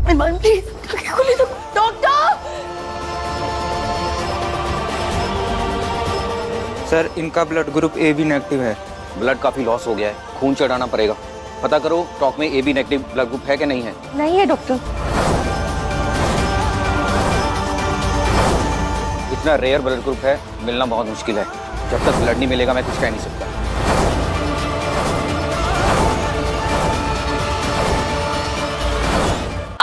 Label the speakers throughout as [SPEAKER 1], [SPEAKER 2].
[SPEAKER 1] अरमान please खोलिए तो। Doctor
[SPEAKER 2] sir, इनका ब्लड ग्रुप AB नेगेटिव है।
[SPEAKER 3] ब्लड काफी लॉस हो गया है, खून चढ़ाना पड़ेगा। पता करो स्टॉक में AB नेगेटिव ब्लड ग्रुप है कि नहीं है।
[SPEAKER 1] नहीं है डॉक्टर।
[SPEAKER 3] इतना रेयर ब्लड ग्रुप है, मिलना बहुत मुश्किल है। जब तक ब्लड नहीं मिलेगा मैं कुछ कह नहीं सकता।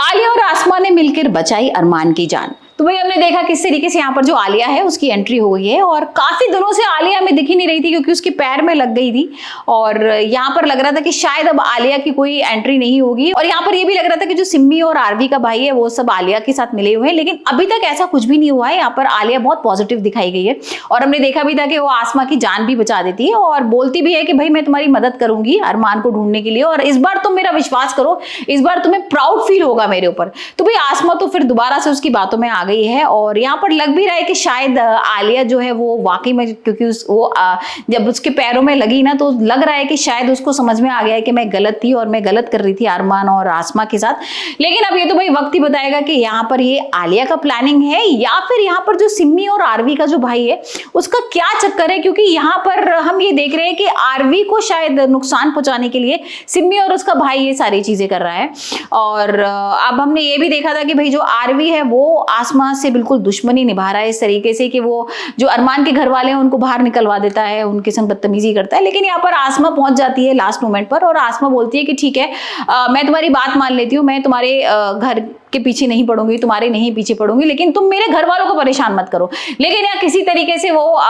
[SPEAKER 4] आलिया और आसमा ने मिलकर बचाई अरमान की जान। तो भाई हमने देखा किस तरीके से यहाँ पर जो आलिया है उसकी एंट्री हो गई है, और काफी दिनों से आलिया में दिख ही नहीं रही थी क्योंकि उसके पैर में लग गई थी, और यहाँ पर लग रहा था कि शायद अब आलिया की कोई एंट्री नहीं होगी। और यहाँ पर ये भी लग रहा था कि जो सिम्मी और आरवी का भाई है वो सब आलिया के साथ मिले हुए हैं, लेकिन अभी तक ऐसा कुछ भी नहीं हुआ है। यहाँ पर आलिया बहुत पॉजिटिव दिखाई गई है, और हमने देखा भी था कि वो आसमा की जान भी बचा देती है और बोलती भी है कि भाई मैं तुम्हारी मदद करूंगी अरमान को ढूंढने के लिए, और इस बार तुम मेरा विश्वास करो, इस बार तुम्हें प्राउड फील होगा मेरे ऊपर। तो भाई आसमा तो फिर दोबारा से उसकी बातों में आ गई है, और यहाँ पर लग भी रहा है कि शायद आलिया जो है वो वाकई में, क्योंकि जब उसके पैरों में लगी ना तो लग रहा है कि शायद उसको समझ में आ गया है कि मैं गलत थी और मैं गलत कर रही थी अरमान और आसमा के साथ। लेकिन अब ये तो भाई वक्त ही बताएगा कि यहाँ पर ये आलिया का प्लानिंग है या फिर यहाँ पर जो सिम्मी और आरवी का जो भाई है उसका क्या चक्कर है, क्योंकि यहाँ पर हम ये देख रहे हैं कि आरवी को शायद नुकसान पहुंचाने के लिए सिम्मी और उसका भाई ये सारी चीजें कर रहा है। और अब हमने ये भी देखा था कि भाई जो आरवी है वो आसमा से बिल्कुल दुश्मनी निभा रहा है इस तरीके से कि वो जो अरमान के घर वाले हैं उनको बाहर निकलवा देता है, उनके संग बदतमीजी करता है। लेकिन यहाँ पर आसमा पहुंच जाती है लास्ट मोमेंट पर, और आसमा बोलती है कि ठीक है मैं तुम्हारी बात मान लेती हूँ, मैं तुम्हारे घर के पीछे नहीं पड़ूंगी, तुम्हारे नहीं पीछे पड़ूंगी, लेकिन तुम मेरे घर वालों को परेशान मत करो। लेकिन यहाँ किसी तरीके से वो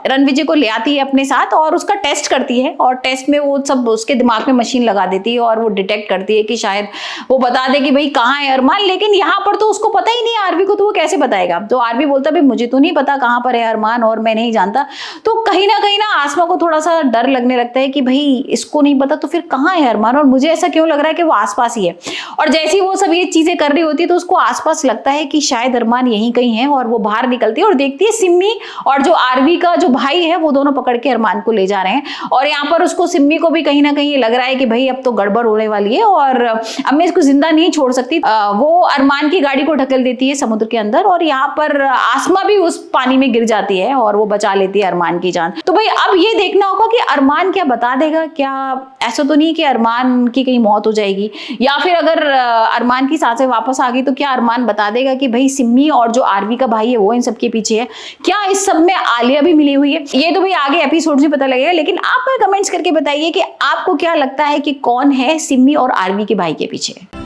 [SPEAKER 4] रणविजय को ले आती है अपने साथ और उसका टेस्ट करती है, और टेस्ट में वो सब उसके दिमाग में मशीन लगा देती है और वो डिटेक्ट करती है कि शायद वो बता दे कि भाई कहाँ है अरमान। लेकिन यहाँ पर तो उसको पता ही नहीं है आरवी को, तो वो कैसे बताएगा। तो आरवी बोलता भाई मुझे तो नहीं पता कहाँ पर है अरमान और मैं नहीं जानता। तो कहीं ना आसमा को थोड़ा सा डर लगने लगता है कि भाई इसको नहीं पता तो फिर कहाँ है अरमान, और मुझे ऐसा क्यों लग रहा है कि वो आसपास ही है। और जैसे ही वो सब ये चीजें कर रही होती है तो उसको आसपास लगता है कि शायद अरमान यहीं कहीं है, और वो बाहर निकलती है और देखती है सिम्मी और जो आरवी का जो भाई है वो दोनों पकड़ के अरमान को ले जा रहे हैं। और यहाँ पर उसको सिम्मी को भी कहीं ना कहीं लग रहा है कि भाई अब तो गड़बड़ होने वाली है और अब मैं इसको जिंदा नहीं छोड़ सकती। वो अरमान की गाड़ी को ढकेल देती है समुद्र के अंदर, और यहाँ पर आसमा भी उस पानी में गिर जाती है और वो बचा लेती है अरमान की जान। तो भाई अब ये देखना होगा कि अरमान क्या बता देगा। क्या ऐसा तो नहीं कि अरमान की कहीं मौत हो जाएगी, या फिर अगर अरमान की सांसें वापस आ गई तो क्या अरमान बता देगा कि भाई सिम्मी और जो आरवी का भाई है वो इन सब के पीछे है। क्या इस सब में आलिया भी मिली हुई है, ये तो भाई आगे एपिसोड में पता लगेगा। लेकिन आप कमेंट्स करके बताइए कि आपको क्या लगता है कि कौन है सिम्मी और आरवी के भाई के पीछे।